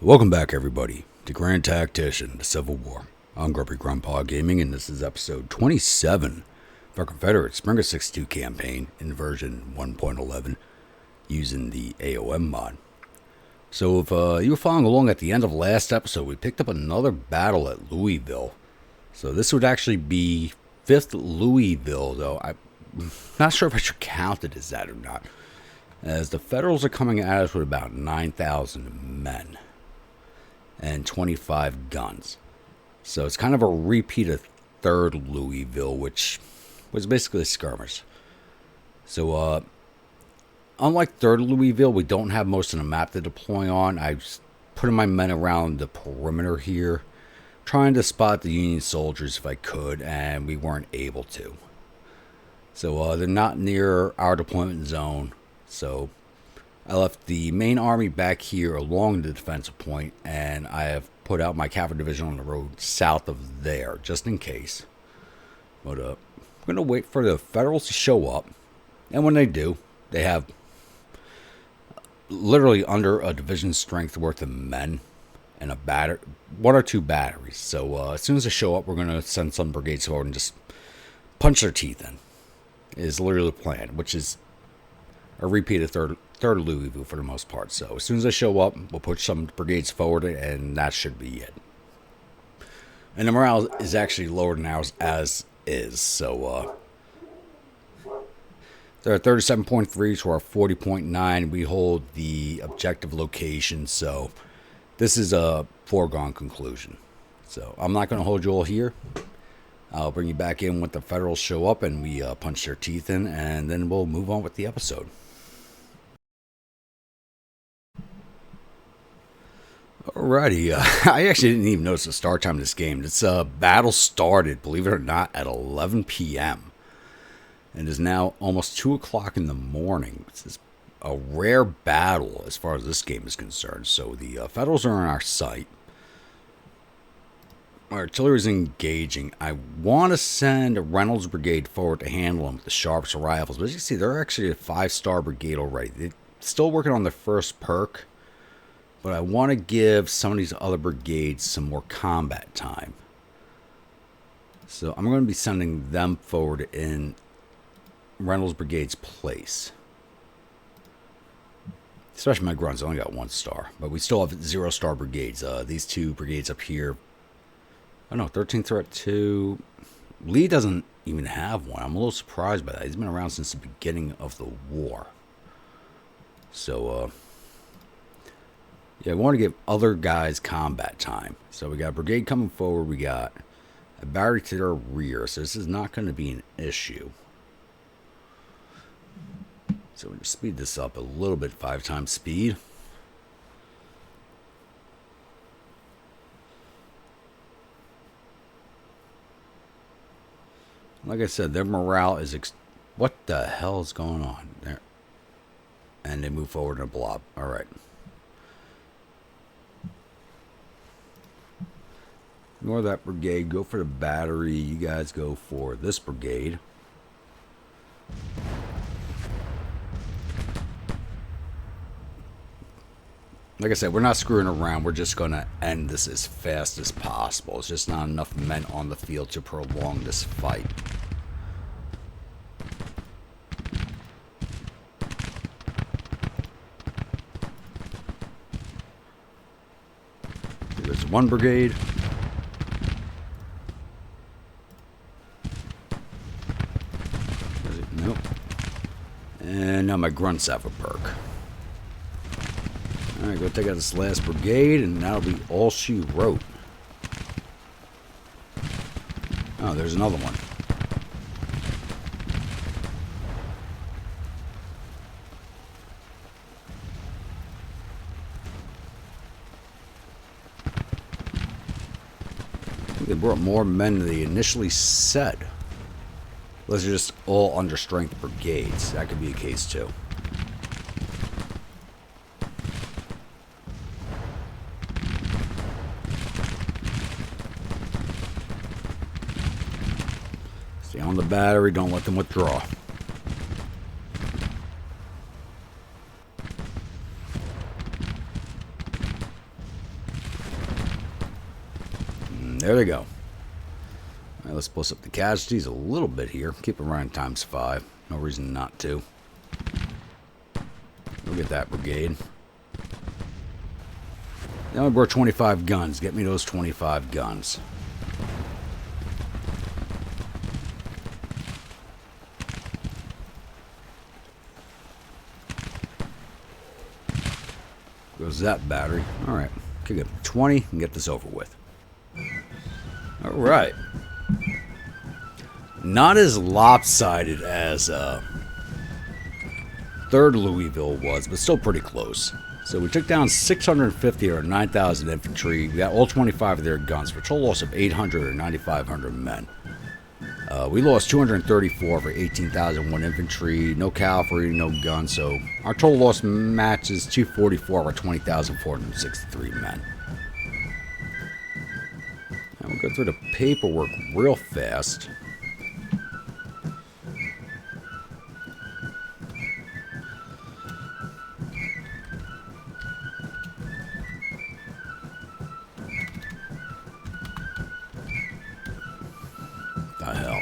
Welcome back, everybody, to Grand Tactician, the Civil War. I'm Grumpy Grandpa Gaming, and this is episode 27 of our Confederate Spring of '62 campaign in version 1.11 using the A.O.M Mod. So if you were following along at the end of last episode, we picked up another battle at Louisville. So this would actually be 5th Louisville, though I'm not sure if I should count it as that or not, as the Federals are coming at us with about 9,000 men and 25 guns. So it's kind of a repeat of 3rd Louisville, which was basically a skirmish. So unlike 3rd Louisville, we don't have most of the map to deploy on. I was putting my men around the perimeter here, trying to spot the Union soldiers if I could, and we weren't able to. So they're not near our deployment zone, so I left the main army back here along the defensive point, and I have put out my cavalry division on the road south of there, just in case. But I'm going to wait for the Federals to show up, and when they do, they have literally under a division strength worth of men and a one or two batteries. So as soon as they show up, we're going to send some brigades forward and just punch their teeth in. Is literally the plan, which is a repeat of third Louisville for the most part. So as soon as they show up, we'll push some brigades forward, and that should be it. And the morale is actually lower than ours as is. So they're at 37.3 to our 40.9. We hold the objective location, so this is a foregone conclusion. So I'm not going to hold you all here. I'll bring you back in when the Federals show up and we punch their teeth in, and then we'll move on with the episode. Alrighty, I actually didn't even notice the start time of this game. This battle started, believe it or not, at 11 p.m. and is now almost 2 o'clock in the morning. This is a rare battle as far as this game is concerned. So the Federals are on our site. Our artillery is engaging. I want to send a Reynolds Brigade forward to handle them with the sharps rifles. But as you can see, they're actually a 5-star brigade already. They're still working on their first perk. But I want to give some of these other brigades some more combat time. So I'm going to be sending them forward in Reynolds Brigade's place. Especially my grunts, I only got 1 star. But we still have 0-star brigades. These 2 brigades up here. Oh no, 13th threat 2. Lee doesn't even have one. I'm a little surprised by that. He's been around since the beginning of the war. So, yeah, I want to give other guys combat time. So we got a brigade coming forward. We got a battery to their rear. So this is not going to be an issue. So we'll just speed this up a little bit, 5 times speed. Like I said, their morale is... what the hell is going on there? And they move forward in a blob. Alright. Ignore that brigade. Go for the battery. You guys go for this brigade. Like I said, we're not screwing around. We're just going to end this as fast as possible. It's just not enough men on the field to prolong this fight. There's 1 brigade. Nope. And now my grunts have a perk. Alright, go take out this last brigade, and that'll be all she wrote. Oh, there's another one. I think they brought more men than they initially said. Unless they're just all under strength brigades. That could be the case too. Stay on the battery, don't let them withdraw. There they go. All right, let's plus up the casualties a little bit here. Keep it running ×5. No reason not to. Look at that brigade. They only brought 25 guns. Get me those 25 guns. Goes that battery. Alright. Kick it 20 and get this over with. Alright. Not as lopsided as 3rd Louisville was, but still pretty close. So we took down 650 or 9,000 infantry. We got all 25 of their guns for a total loss of 800 or 9,500 men. We lost 234 for 18,001 infantry, no cavalry, no guns, so our total loss matches 244 or 20,463 men. And we'll go through the paperwork real fast. The hell.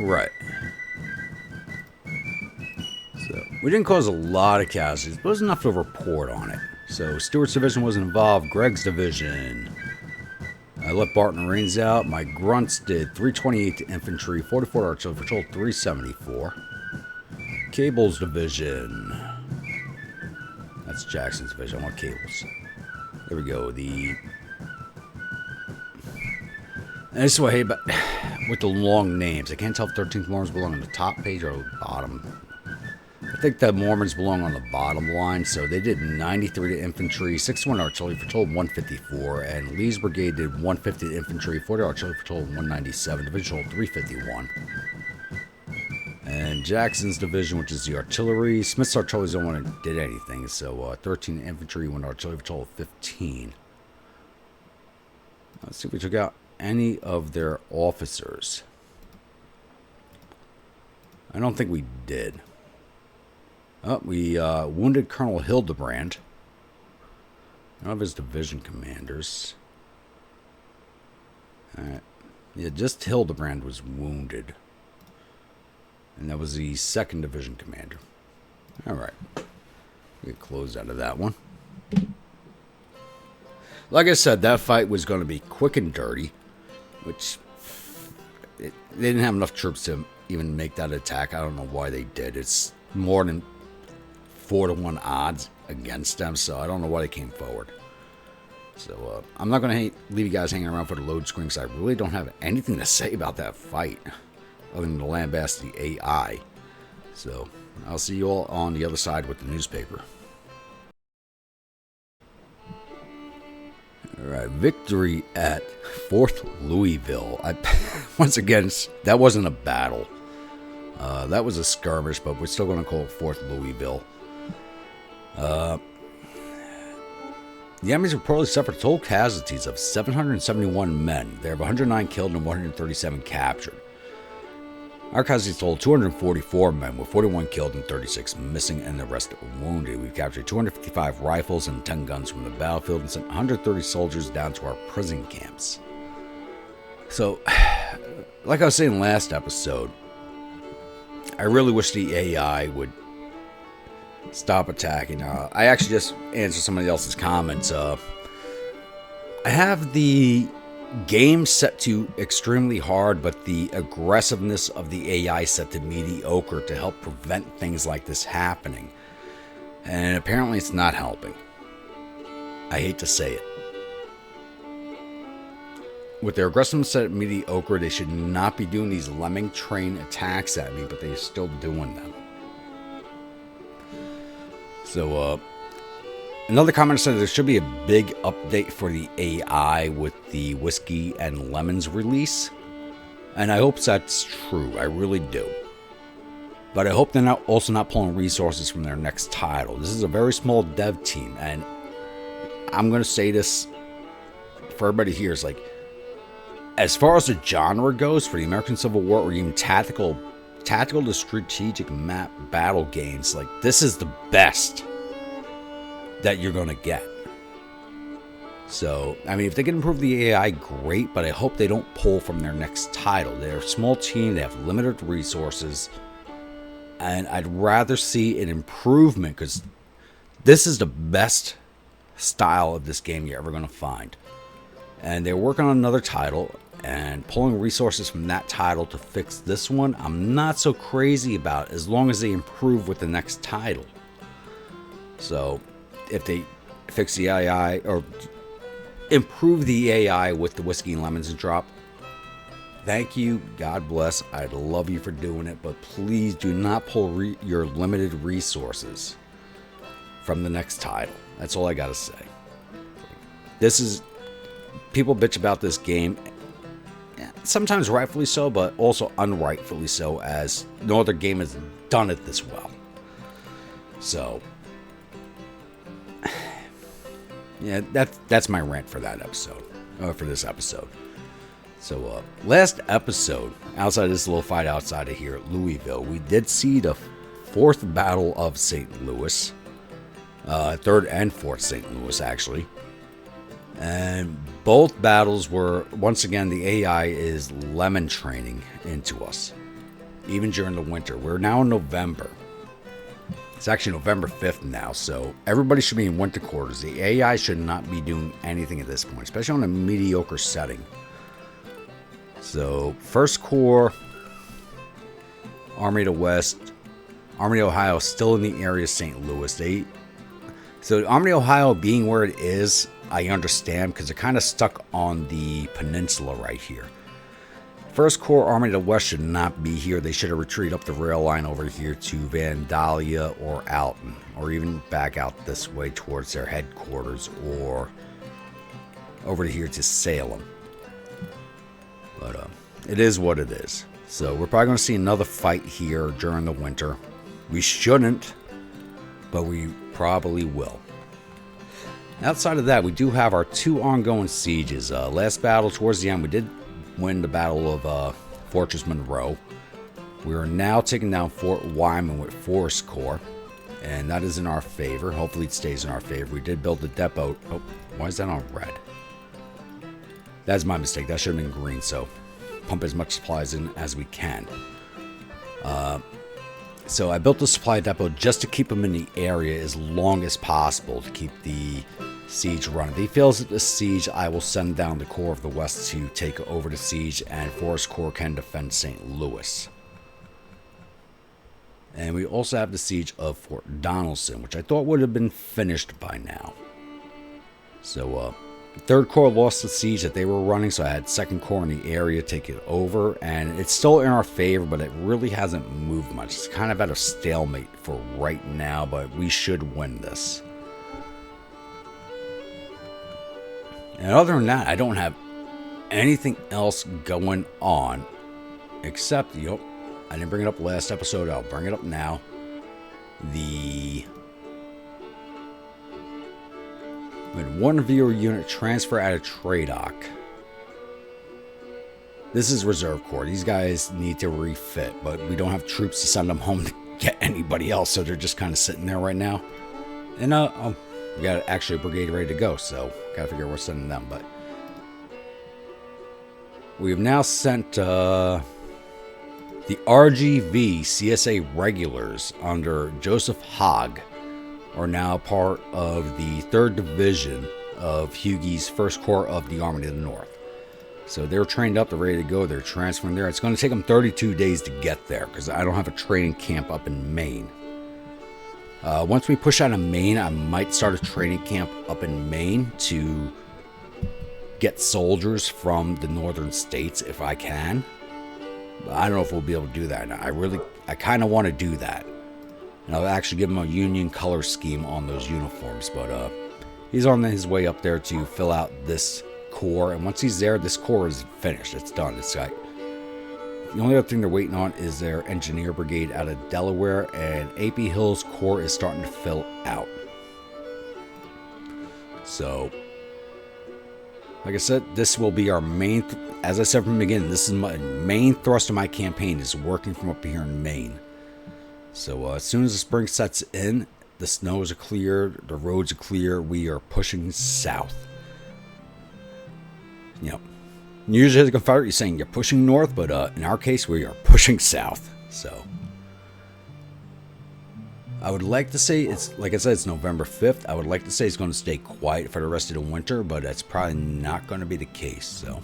Right. So, we didn't cause a lot of casualties, but it was enough to report on it. So, Stewart's division wasn't involved. Greg's division. I let Barton Rains out. My grunts did 328 to infantry, 44 artillery, for total 374. Cable's division. That's Jackson's division. I want Cable's. There we go. And this is what I hate about with the long names. I can't tell if 13th Mormons belong on the top page or the bottom. I think the Mormons belong on the bottom line. So they did 93 to infantry, 61 artillery for total 154. And Lee's brigade did 150 to infantry, 40 artillery for total 197. Division 351. And Jackson's division, which is the artillery. Smith's artillery is the only one that did anything. So 13 infantry, 1 artillery for total 15. Let's see if we took out any of their officers. I don't think we did. Oh, we wounded Colonel Hildebrand. None of his division commanders. Yeah, just Hildebrand was wounded. And that was the 2nd Division commander. Alright. We get closed out of that one. Like I said, that fight was going to be quick and dirty. Which, they didn't have enough troops to even make that attack. I don't know why they did. It's more than 4-to-1 odds against them. So I don't know why they came forward. So I'm not going to leave you guys hanging around for the load screen, because I really don't have anything to say about that fight. Other than the lambast the AI. So, I'll see you all on the other side with the newspaper. Alright, victory at 4th Louisville. Once again, that wasn't a battle. That was a skirmish, but we're still going to call it 4th Louisville. The enemies reportedly suffered total casualties of 771 men. They have 109 killed and 137 captured. Our casualties totaled 244 men, with 41 killed and 36 missing, and the rest wounded. We've captured 255 rifles and 10 guns from the battlefield and sent 130 soldiers down to our prison camps. So, like I was saying last episode, I really wish the AI would stop attacking. I actually just answered somebody else's comments. I have the game set to extremely hard, but the aggressiveness of the AI set to mediocre to help prevent things like this happening. And apparently it's not helping. I hate to say it. With their aggressiveness set at mediocre, they should not be doing these lemming train attacks at me, but they're still doing them. So, another commenter said there should be a big update for the AI with the Whiskey and Lemons release. And I hope that's true. I really do. But I hope they're also not pulling resources from their next title. This is a very small dev team. And I'm going to say this for everybody here. It's like, as far as the genre goes for the American Civil War, or even tactical to strategic map battle games, like, this is the best. that you're going to get. So, I mean, if they can improve the AI, great, but I hope they don't pull from their next title. They're a small team, they have limited resources, and I'd rather see an improvement, because this is the best style of this game you're ever going to find. And they're working on another title, and pulling resources from that title to fix this one, I'm not so crazy about, as long as they improve with the next title. So, if they fix the AI, or improve the AI with the Whiskey and Lemons drop, thank you, God bless, I'd love you for doing it, but please do not pull your limited resources from the next title. That's all I gotta say. This is, people bitch about this game, sometimes rightfully so, but also unrightfully so, as no other game has done it this well. So, yeah, that's my rant for that episode, for this episode. So, last episode, outside of this little fight outside of here at Louisville, we did see the 4th Battle of St. Louis. 3rd and 4th St. Louis, actually. And both battles were, once again, the AI is lemon training into us. Even during the winter. We're now in November. It's actually November 5th now, so everybody should be in winter quarters. The AI should not be doing anything at this point, especially on a mediocre setting. So, 1st Corps, Army of the West, Army of Ohio still in the area of St. Louis. So, Army of Ohio being where it is, I understand, because they're kind of stuck on the peninsula right here. 1st Corps, Army of the West should not be here. They should have retreated up the rail line over here to Vandalia or Alton, or even back out this way towards their headquarters, or over here to Salem. But it is what it is. So we're probably going to see another fight here during the winter. We shouldn't, but we probably will. Outside of that, we do have our 2 ongoing sieges. Last battle, towards the end, we did win the Battle of Fortress Monroe. We are now taking down Fort Wyman with 1st Corps, and that is in our favor. Hopefully it stays in our favor. We did build the depot. Oh, why is that on red? That's my mistake. That should have been green, so pump as much supplies in as we can. So I built the supply depot just to keep them in the area as long as possible, to keep the siege running. If he fails at the siege, I will send down the Corps of the West to take over the siege, and 1st Corps can defend St. Louis. And we also have the siege of Fort Donelson, which I thought would have been finished by now. So, 3rd Corps lost the siege that they were running, so I had 2nd Corps in the area take it over, and it's still in our favor, but it really hasn't moved much. It's kind of at a stalemate for right now, but we should win this. And other than that, I don't have anything else going on, except, I didn't bring it up last episode, I'll bring it up now. When 1 viewer unit transfer at a trade dock. This is Reserve Corps. These guys need to refit, but we don't have troops to send them home to get anybody else, so they're just kind of sitting there right now. And we got actually a brigade ready to go, so gotta figure out where we're sending them. But we have now sent the RGV CSA regulars under Joseph Hogg are now part of the 3rd Division of Hughie's 1st Corps of the Army of the North. So they're trained up, they're ready to go, they're transferring there. It's going to take them 32 days to get there, because I don't have a training camp up in Maine. Once we push out of Maine, I might start a training camp up in Maine to get soldiers from the northern states if I can. But I don't know if we'll be able to do that. I kind of want to do that. And I'll actually give him a union color scheme on those uniforms. But he's on his way up there to fill out this corps. And once he's there, this corps is finished. It's done. It's like, the only other thing they're waiting on is their engineer brigade out of Delaware. And AP Hill's corps is starting to fill out. So, like I said, this will be our main, as I said from the beginning, this is my main thrust of my campaign, is working from up here in Maine. So as soon as the spring sets in, The snows are clear, the roads are clear. We are pushing south. Yep. Usually as a Confederate, you're saying you're pushing north, but in our case, we are pushing south. So I would like to say it's, like I said, it's November 5th. I would like to say it's going to stay quiet for the rest of the winter, but that's probably not going to be the case. So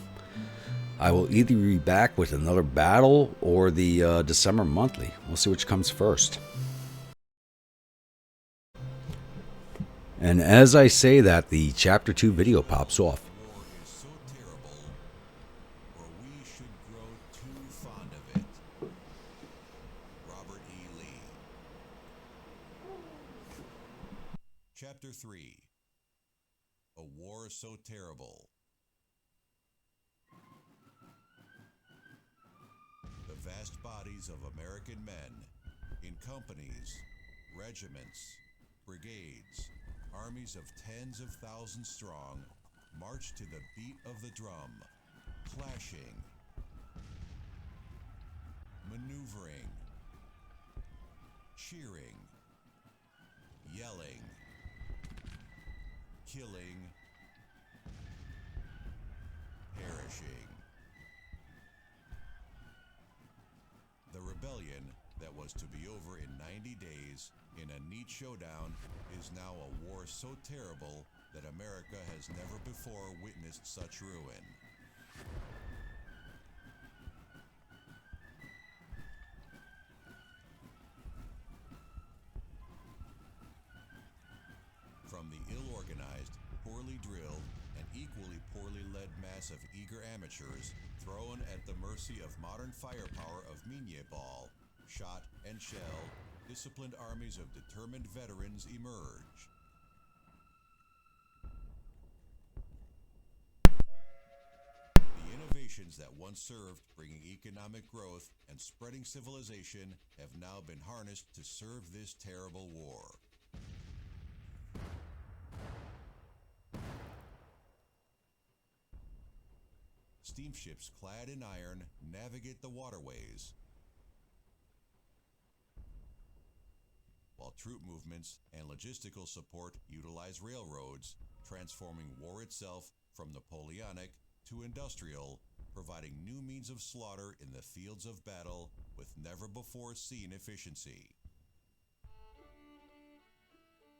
I will either be back with another battle or the December monthly. We'll see which comes first. And as I say that, the Chapter 2 video pops off. Chapter 3. A War So Terrible. The vast bodies of American men in companies, regiments, brigades, armies of tens of thousands strong march to the beat of the drum, clashing, maneuvering, cheering, yelling, killing, perishing. The rebellion that was to be over in 90 days in a neat showdown is now a war so terrible that America has never before witnessed such ruin. From the ill-organized, poorly drilled, and equally poorly led mass of eager amateurs thrown at the mercy of modern firepower of Minié ball, shot and shell, disciplined armies of determined veterans emerge. The innovations that once served bringing economic growth and spreading civilization have now been harnessed to serve this terrible war. Steamships clad in iron navigate the waterways, while troop movements and logistical support utilize railroads, transforming war itself from Napoleonic to industrial, providing new means of slaughter in the fields of battle with never-before-seen efficiency.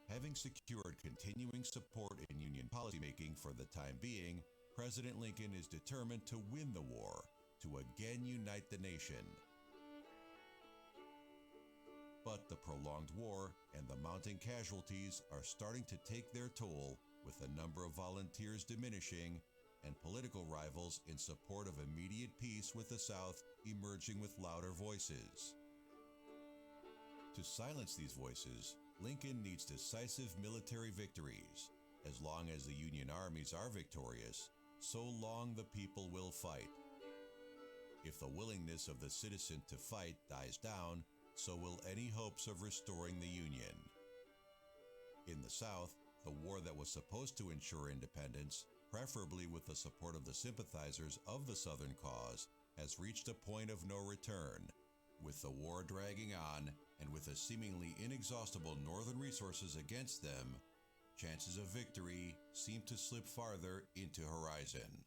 Having secured continuing support in Union policymaking for the time being, President Lincoln is determined to win the war, to again unite the nation. But the prolonged war and the mounting casualties are starting to take their toll, with the number of volunteers diminishing and political rivals in support of immediate peace with the South emerging with louder voices. To silence these voices, Lincoln needs decisive military victories. As long as the Union armies are victorious, so long the people will fight. If the willingness of the citizen to fight dies down, so will any hopes of restoring the Union. In the South, the war that was supposed to ensure independence, preferably with the support of the sympathizers of the Southern cause, has reached a point of no return. With the war dragging on, and with the seemingly inexhaustible Northern resources against them, chances of victory seem to slip farther into horizon.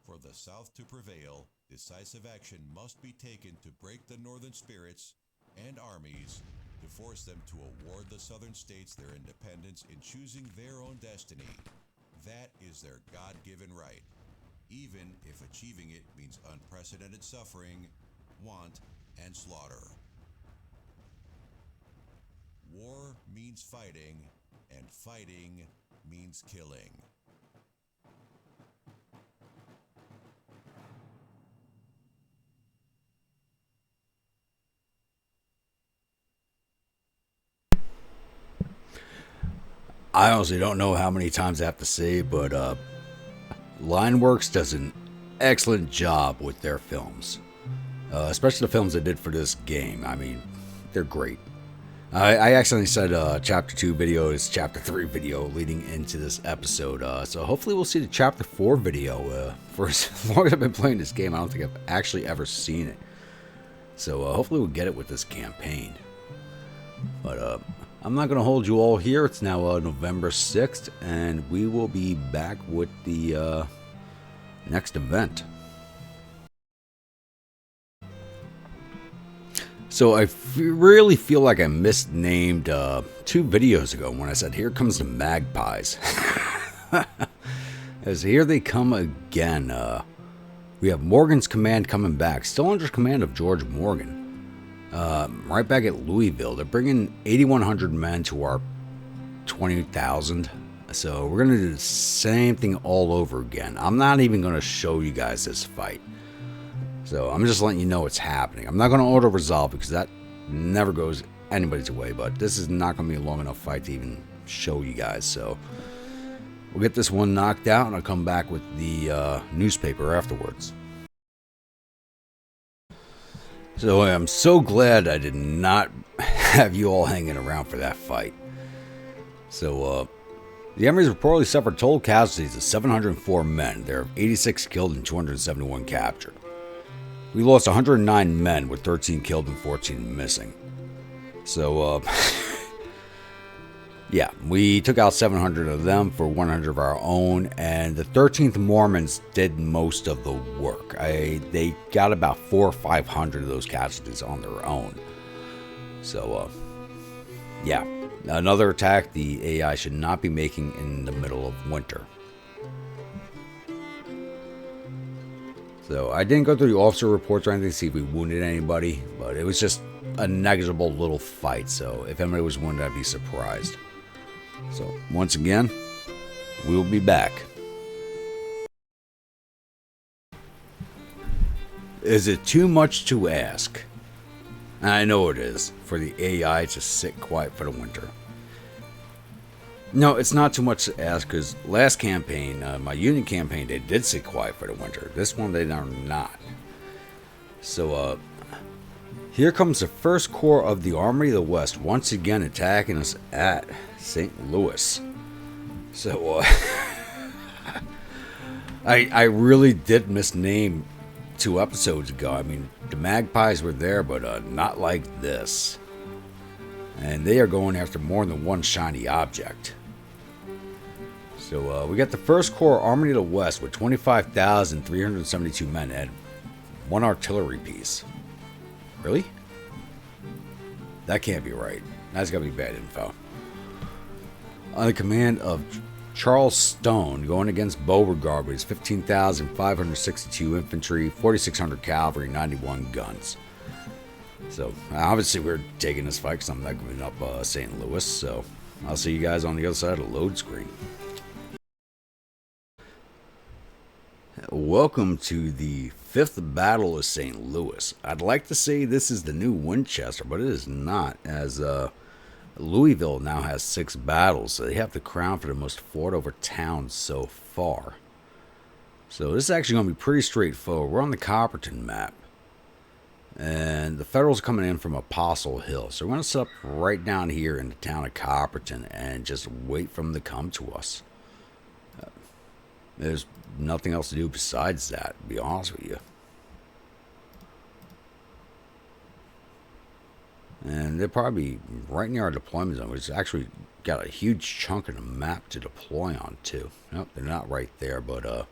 For the South to prevail, decisive action must be taken to break the Northern spirits and armies, to force them to award the Southern states their independence in choosing their own destiny. That is their God-given right, even if achieving it means unprecedented suffering, want, and slaughter. War means fighting, and fighting means killing. I honestly don't know how many times I have to say, but Lineworks does an excellent job with their films. Especially the films they did for this game. I mean, they're great. I accidentally said Chapter 2 video is Chapter 3 video leading into this episode. So hopefully we'll see the Chapter 4 video. For as long as I've been playing this game, I don't think I've actually ever seen it. So hopefully we'll get it with this campaign. But I'm not going to hold you all here. It's now November 6th, and we will be back with the next event. So I really feel like I misnamed 2 videos ago when I said, here comes the magpies. As here they come again. We have Morgan's command coming back, still under command of George Morgan. Right back at Louisville. They're bringing 8,100 men to our 20,000. So we're going to do the same thing all over again. I'm not even going to show you guys this fight. So I'm just letting you know it's happening. I'm not going to auto-resolve because that never goes anybody's way. But this is not going to be a long enough fight to even show you guys. So we'll get this one knocked out and I'll come back with the newspaper afterwards. So I'm so glad I did not have you all hanging around for that fight. So the Emery's reportedly suffered total casualties of 704 men. There are 86 killed and 271 captured. We lost 109 men with 13 killed and 14 missing. So, yeah, we took out 700 of them for 100 of our own, and the 13th Mormons did most of the work. They got about 400 or 500 of those casualties on their own. So, yeah, another attack the AI should not be making in the middle of winter. So I didn't go through the officer reports or anything to see if we wounded anybody, but it was just a negligible little fight. So if anybody was wounded, I'd be surprised. So once again, we will be back. Is it too much to ask? I know it is, for the AI to sit quiet for the winter. No, it's not too much to ask because last campaign, my Union campaign, they did sit quiet for the winter. This one, they are not. So, here comes the 1st Corps of the Army of the West once again attacking us at St. Louis. So, I really did misname 2 episodes ago. I mean, the magpies were there, but not like this. And they are going after more than one shiny object. So we got the 1st Corps Army of the West with 25,372 men and 1 artillery piece. Really? That can't be right. That's got to be bad info. On the command of Charles Stone, going against Beauregard with his 15,562 infantry, 4,600 cavalry, 91 guns. So obviously we're taking this fight because I'm not giving up St. Louis. So I'll see you guys on the other side of the load screen. Welcome to the 5th Battle of St. Louis. I'd like to say this is the new Winchester, but it is not, as Louisville now has 6 battles, so they have the crown for the most fought over towns so far. So this is actually going to be pretty straightforward. We're on the Copperton map, and the Federals are coming in from Apostle Hill. So we're going to set up right down here in the town of Copperton and just wait for them to come to us. There's nothing else to do besides that, to be honest with you. And they're probably right near our deployment zone, which actually got a huge chunk of the map to deploy on, too. Nope, they're not right there, but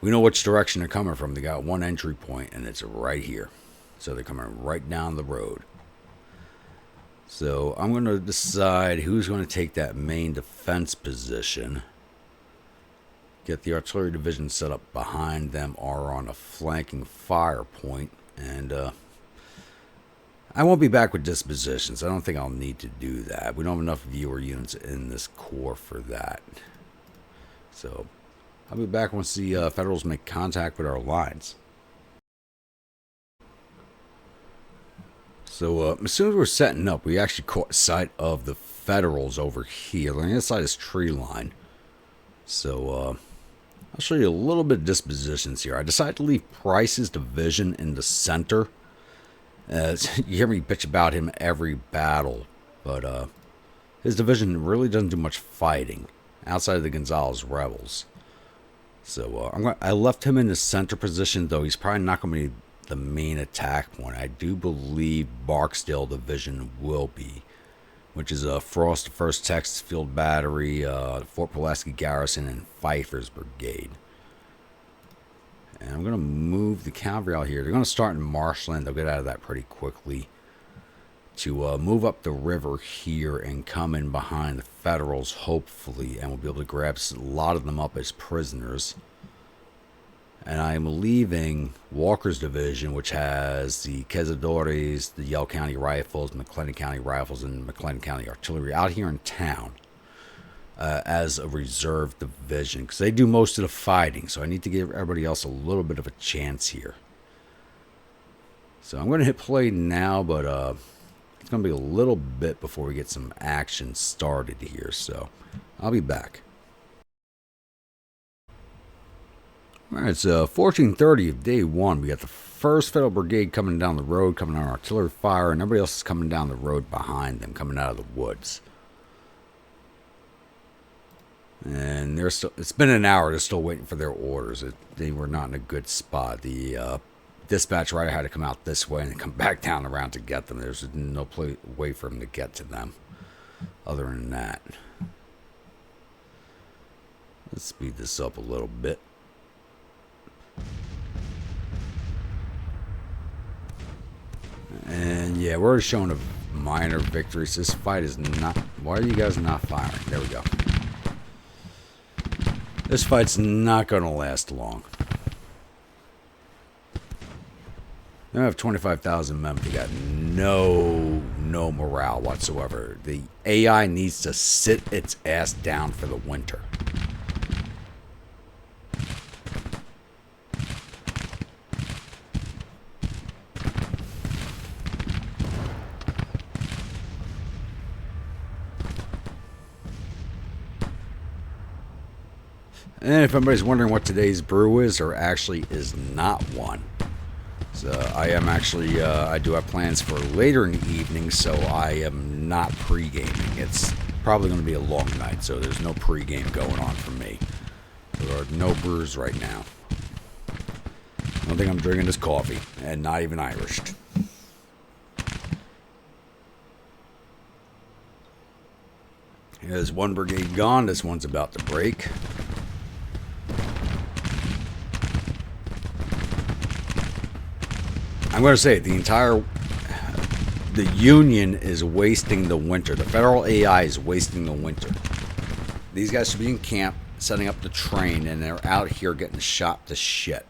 we know which direction they're coming from. They got one entry point, and it's right here. So they're coming right down the road. So I'm going to decide who's going to take that main defense position. Get the artillery division set up behind them or on a flanking fire point. And I won't be back with dispositions. I don't think I'll need to do that. We don't have enough viewer units in this corps for that. So I'll be back once the Federals make contact with our lines. So as soon as we're setting up, we actually caught sight of the Federals over here. On the other side is tree line. So I'll show you a little bit of dispositions here. I decided to leave Price's division in the center. You hear me bitch about him every battle, but his division really doesn't do much fighting outside of the Gonzales rebels. So I left him in the center position, though he's probably not going to be the main attack point. I do believe Barksdale Division will be, which is Frost, 1st Texas Field Battery, Fort Pulaski Garrison, and Pfeiffer's Brigade. And I'm going to move the cavalry out here. They're going to start in Marshland. They'll get out of that pretty quickly. To move up the river here and come in behind the Federals, hopefully. And we'll be able to grab a lot of them up as prisoners. And I'm leaving Walker's Division, which has the Cazadores, the Yell County Rifles, McLennan County Rifles, and McLennan County Artillery out here in town. As a reserve division, because they do most of the fighting, so I need to give everybody else a little bit of a chance here. So I'm going to hit play now, but it's going to be a little bit before we get some action started here, so I'll be back. Alright, it's 14:30 of day one. We got the 1st Federal Brigade coming down the road, coming on artillery fire, and everybody else is coming down the road behind them, coming out of the woods. And they're still, it's been an hour, they're still waiting for their orders. They were not in a good spot. The dispatch rider had to come out this way and then come back down around to get them. There's no way for him to get to them other than that. Let's speed this up a little bit. And yeah, we're showing a minor victories. This fight is not... Why are you guys not firing? There we go. This fight's not going to last long. They have 25,000 men. They got no morale whatsoever. The AI needs to sit its ass down for the winter. And if anybody's wondering what today's brew is, or actually is not one. So I am actually, I do have plans for later in the evening, so I am not pre-gaming. It's probably going to be a long night, so there's no pre-game going on for me. There are no brews right now. The only thing I'm drinking is coffee, and not even Irish. There's one brigade gone, this one's about to break. I'm going to say the Union is wasting the winter. The Federal AI is wasting the winter. These guys should be in camp, setting up the train, and they're out here getting shot to shit.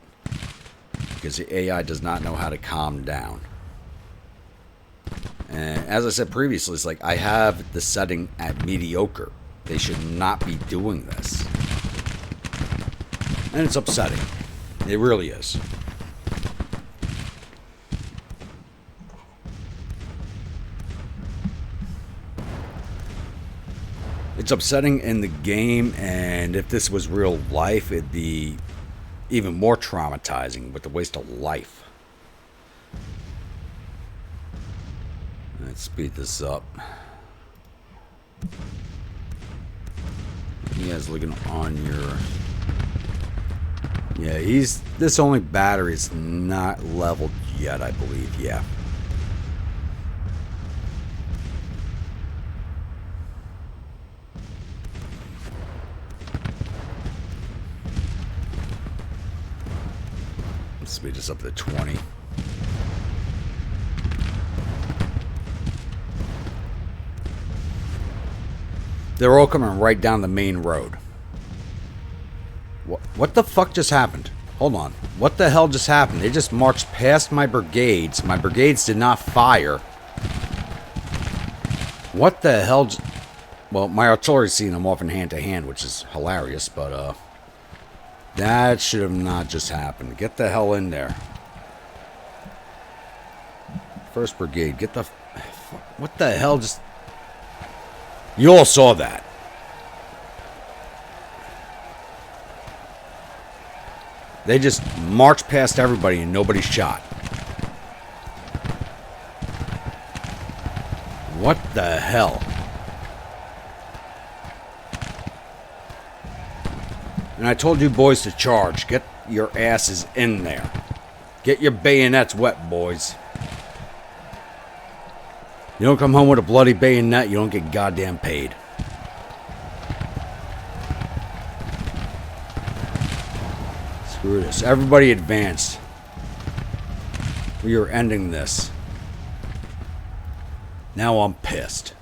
Because the AI does not know how to calm down. And as I said previously, it's like I have the setting at mediocre. They should not be doing this. And it's upsetting. It really is. It's upsetting in the game, and if this was real life, it'd be even more traumatizing with the waste of life. Let's speed this up. You guys looking on your... Yeah, this only battery is not leveled yet, I believe. Yeah. Speed this up to 20. They're all coming right down the main road. What the fuck just happened? Hold on. What the hell just happened? They just marched past my brigades. My brigades did not fire. What the hell? Well, my artillery's seeing them off in hand-to-hand, which is hilarious, but, that should have not just happened. Get the hell in there. 1st Brigade, get the... What the hell just... You all saw that. They just marched past everybody and nobody shot. What the hell? And I told you boys to charge. Get your asses in there. Get your bayonets wet, boys. You don't come home with a bloody bayonet, you don't get goddamn paid. Screw this. Everybody advance. We are ending this. Now I'm pissed.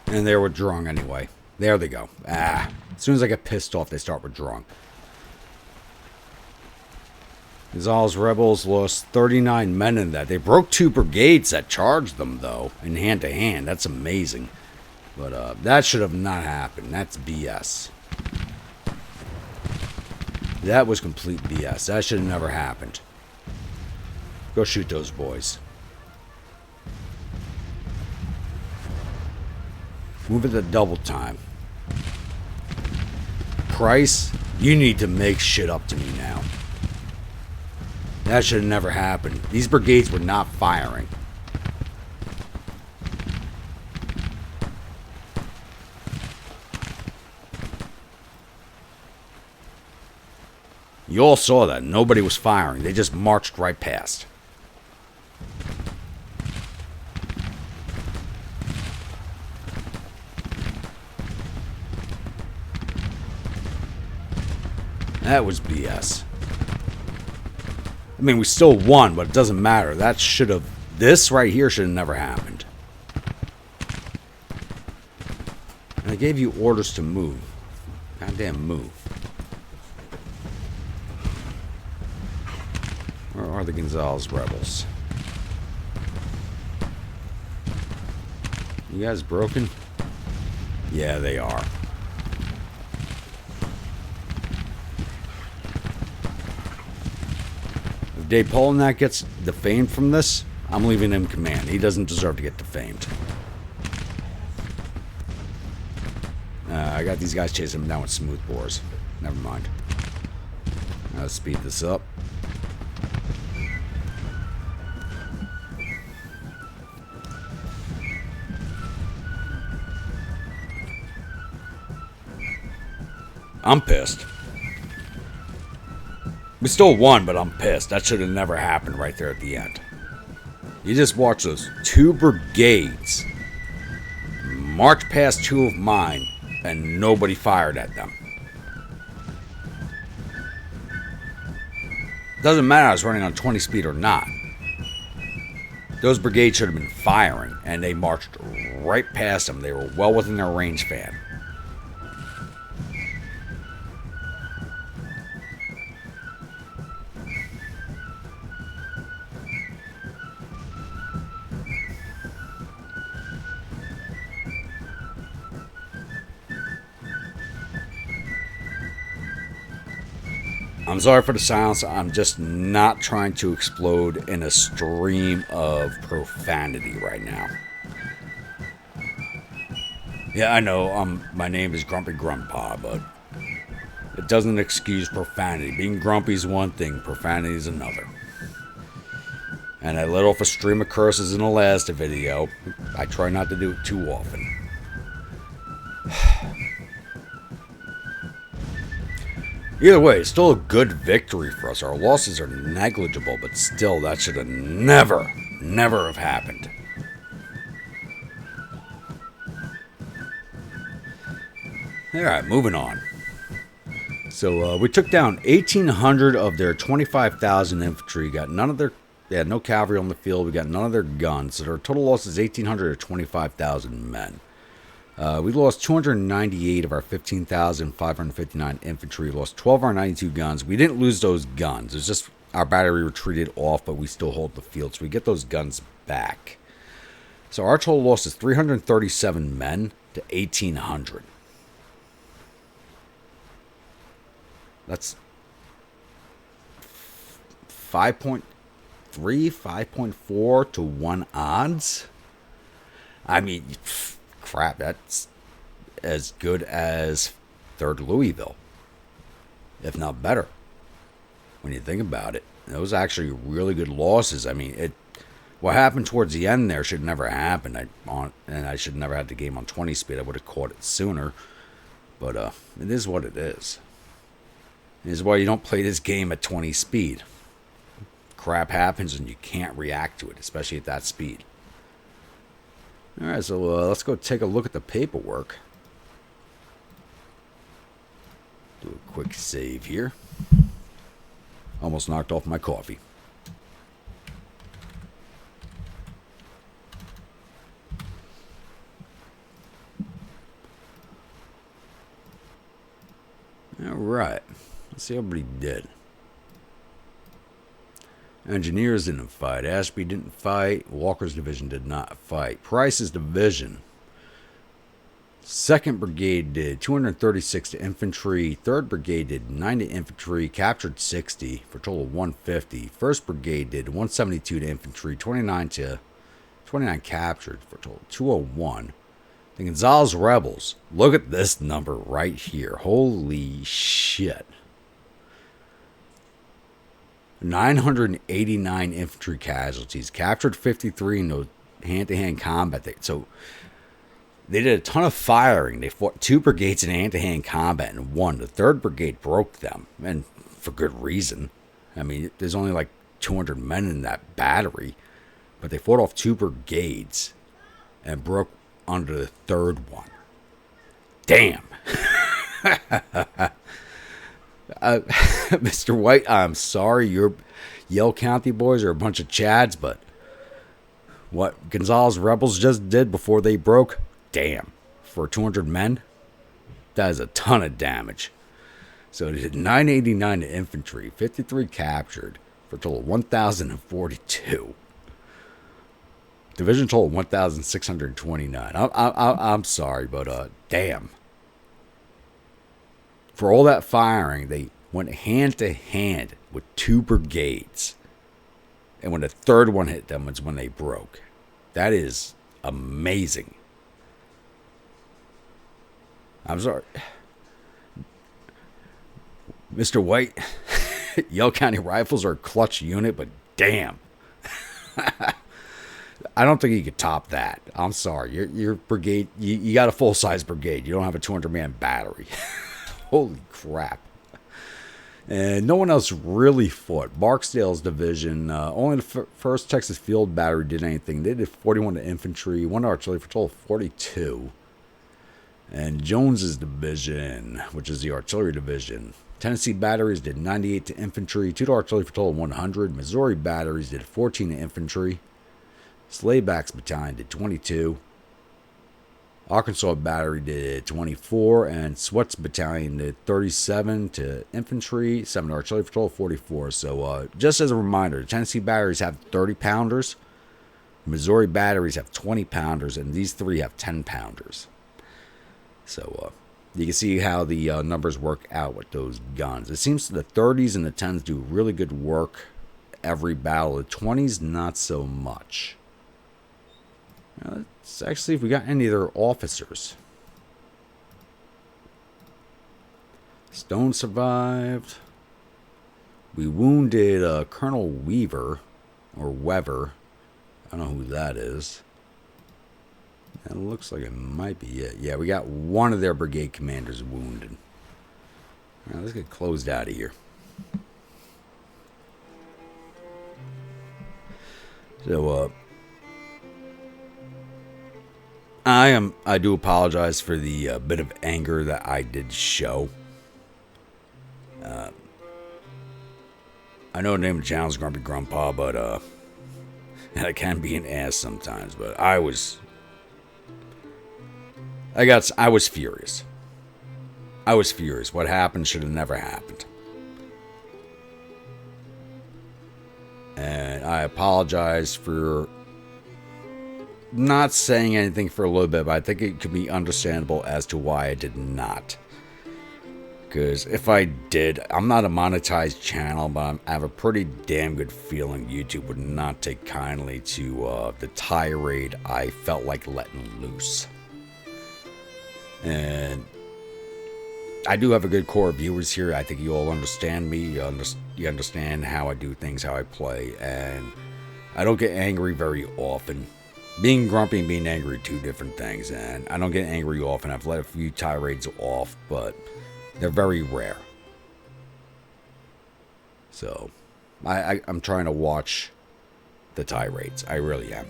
And they're withdrawing anyway. There they go. As soon as I get pissed off, they start withdrawing. Gonzalez rebels lost 39 men in that. They broke 2 brigades that charged them, though, in hand-to-hand. That's amazing. But that should have not happened. That's BS. That was complete BS. That should have never happened. Go shoot those boys. Move it to double time. Price, you need to make shit up to me now. That should have never happened. These brigades were not firing. You all saw that. Nobody was firing. They just marched right past. That was BS. I mean, we still won, but it doesn't matter. That should have... This right here should have never happened. And I gave you orders to move. Goddamn move. Where are the Gonzalez rebels? You guys broken? Yeah, they are. If Dave Polinack gets defamed from this, I'm leaving him command. He doesn't deserve to get defamed. I got these guys chasing him down with smoothbores. Never mind. Let's speed this up. I'm pissed. We still won, but I'm pissed. That should have never happened right there at the end. You just watch those 2 brigades march past 2 of mine, and nobody fired at them. Doesn't matter I was running on 20 speed or not. Those brigades should have been firing, and they marched right past them. They were well within their range fan. I'm sorry for the silence. I'm just not trying to explode in a stream of profanity right now. Yeah, I know. My name is Grumpy Grandpa, but it doesn't excuse profanity. Being grumpy is one thing, profanity is another. And I let off a stream of curses in the last video. I try not to do it too often. Either way, it's still a good victory for us. Our losses are negligible, but still, that should have never have happened. Alright, moving on. So, we took down 1,800 of their 25,000 infantry. Got none of their... They had no cavalry on the field. We got none of their guns. So, their total loss is 1,800 or 25,000 men. We lost 298 of our 15,559 infantry. We lost 12 of our 92 guns. We didn't lose those guns. It's just our battery retreated off, but we still hold the field. So we get those guns back. So our total loss is 337 men to 1,800. That's 5.3, 5.4 to 1 odds. I mean... Crap, that's as good as 3rd Louisville, if not better, when you think about it. Those are actually really good losses. I mean, what happened towards the end there should never happen. And I should never have the game on 20 speed. I would have caught it sooner. But it is what it is. It is why you don't play this game at 20 speed. crap happens and you can't react to it, especially at that speed. Alright, so let's go take a look at the paperwork. Do a quick save here. Almost knocked off my coffee. Alright, let's see how everybody did. Engineers didn't fight. Ashby didn't fight. Walker's division did not fight. Price's division. 2nd Brigade did 236 to infantry. 3rd Brigade did 9 to infantry. Captured 60 for a total of 150. 1st Brigade did 172 to infantry. 29 captured for a total of 201. The Gonzales Rebels. Look at this number right here. Holy shit. 989 infantry casualties, captured 53 in no hand-to-hand combat. So they did a ton of firing. They fought 2 brigades in hand-to-hand combat and won. The 3rd Brigade broke them, and for good reason. I mean, there's only like 200 men in that battery, but they fought off 2 brigades and broke under the 3rd one. Damn. Mr. White, I'm sorry, your Yale County boys are a bunch of chads, but what Gonzales Rebels just did before they broke, damn, for 200 men, that is a ton of damage. So they did 989 to infantry, 53 captured, for a total of 1,042. Division total 1,629. I'm sorry, but damn. For all that firing, they went hand to hand with 2 brigades. And when the 3rd one hit them was when they broke. That is amazing. I'm sorry. Mr. White, Yale County Rifles are a clutch unit, but damn. I don't think you could top that. I'm sorry. Your brigade, you got a full-size brigade. You don't have a 200-man battery. Holy crap. And no one else really fought. Barksdale's division, only the 1st Texas Field Battery did anything. They did 41 to infantry, 1 to artillery for a total of 42. And Jones's division, which is the artillery division, Tennessee batteries did 98 to infantry, 2 to artillery for a total of 100. Missouri batteries did 14 to infantry. Slayback's battalion did 22. Arkansas Battery did 24, and Sweat's Battalion did 37 to infantry, 7 to artillery for a total of 44. So just as a reminder, the Tennessee batteries have 30-pounders, Missouri batteries have 20-pounders, and these 3 have 10-pounders. So you can see how the numbers work out with those guns. It seems the 30s and the 10s do really good work every battle. The 20s, not so much. Let's actually see if we got any of their officers. Stone survived. We wounded Colonel Weaver, or Weber. I don't know who that is. That looks like it might be it. Yeah, we got one of their brigade commanders wounded. All right, let's get closed out of here. So, I do apologize for the bit of anger that I did show. I know the name of the channel is Grumpy Grandpa, but I can be an ass sometimes. But I was furious. I was furious. What happened should have never happened. And I apologize for not saying anything for a little bit, but I think it could be understandable as to why I did not. Because if I did, I'm not a monetized channel, but I have a pretty damn good feeling YouTube would not take kindly to the tirade I felt like letting loose. And I do have a good core of viewers here. I think you all understand me. You understand how I do things, how I play, and I don't get angry very often. Being grumpy and being angry are 2 different things, and I don't get angry often. I've let a few tirades off, but they're very rare. So, I'm trying to watch the tirades. I really am.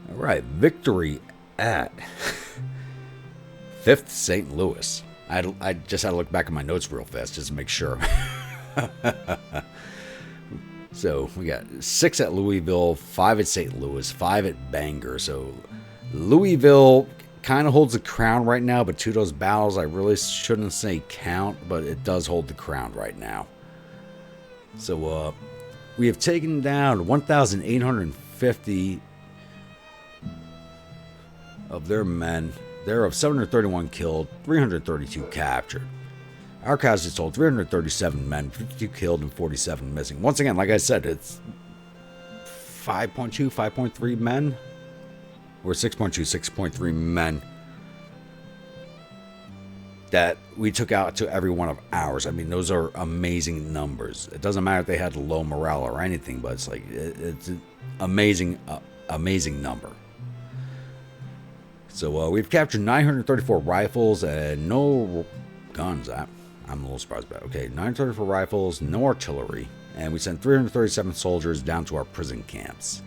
All right, victory at 5th St. Louis. I just had to look back at my notes real fast just to make sure. So we got 6 at Louisville, 5 at St. Louis, 5 at Bangor. So Louisville kind of holds the crown right now, but 2 of those battles I really shouldn't say count, but it does hold the crown right now. So we have taken down 1,850 of their men. They're of 731 killed, 332 captured. Our casualties told 337 men, 52 killed, and 47 missing. Once again, like I said, it's 5.2, 5.3 men, or 6.2, 6.3 men that we took out to every one of ours. I mean, those are amazing numbers. It doesn't matter if they had low morale or anything, but it's like it's an amazing number. So we've captured 934 rifles and no guns. I'm a little surprised about it. Okay, 934 rifles, no artillery, and we sent 337 soldiers down to our prison camps.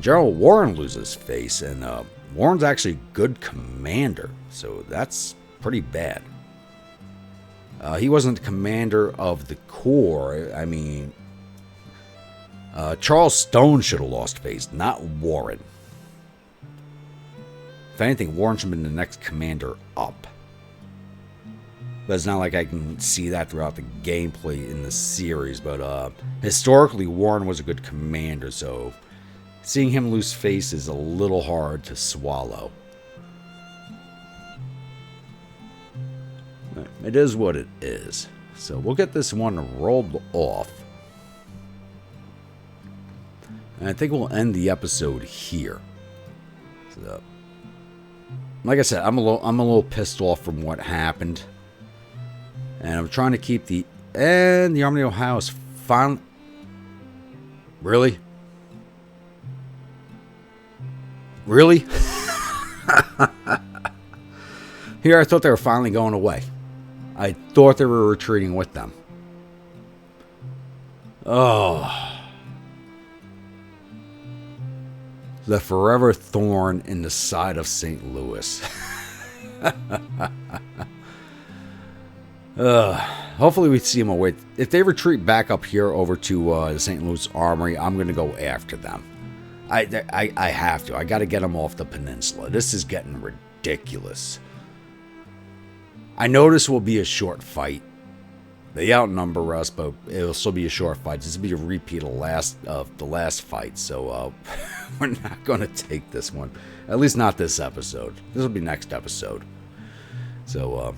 General Warren loses face, and Warren's actually a good commander, so that's pretty bad. He wasn't the commander of the Corps. I mean, Charles Stone should have lost face, not Warren. If anything, Warren should have been the next commander up. But it's not like I can see that throughout the gameplay in the series. But historically, Warren was a good commander, so seeing him lose face is a little hard to swallow. It is what it is. So we'll get this one rolled off. And I think we'll end the episode here. So, like I said, I'm a little pissed off from what happened. And I'm trying to keep the Army of Ohio is finally. Really? Really? Here, I thought they were finally going away. I thought they were retreating with them. Oh. The forever thorn in the side of St. Louis. Hopefully we see them away. If they retreat back up here over to the St. Louis Armory, I'm going to go after them. I have to. I got to get them off the peninsula. This is getting ridiculous. I know this will be a short fight. They outnumber us, but it'll still be a short fight. This will be a repeat of the last fight, so we're not going to take this one. At least not this episode. This will be next episode. So,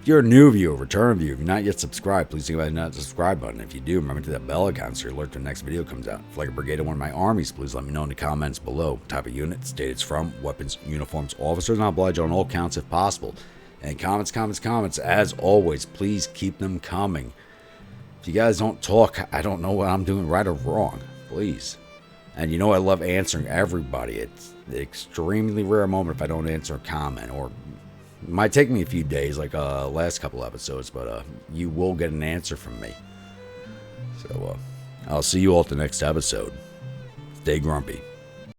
if you're a new viewer, return viewer, if you're not yet subscribed, please think about that subscribe button. If you do, remember to hit that bell icon so you're alerted when the next video comes out. If like a brigade of one of my armies, please let me know in the comments below. Type of unit, state it's from, weapons, uniforms, officers, and I'll oblige on all counts if possible. And comments, as always, please keep them coming. If you guys don't talk, I don't know what I'm doing right or wrong. Please. And you know I love answering everybody. It's an extremely rare moment if I don't answer a comment, or it might take me a few days, like last couple episodes, but you will get an answer from me. So I'll see you all at the next episode. Stay grumpy.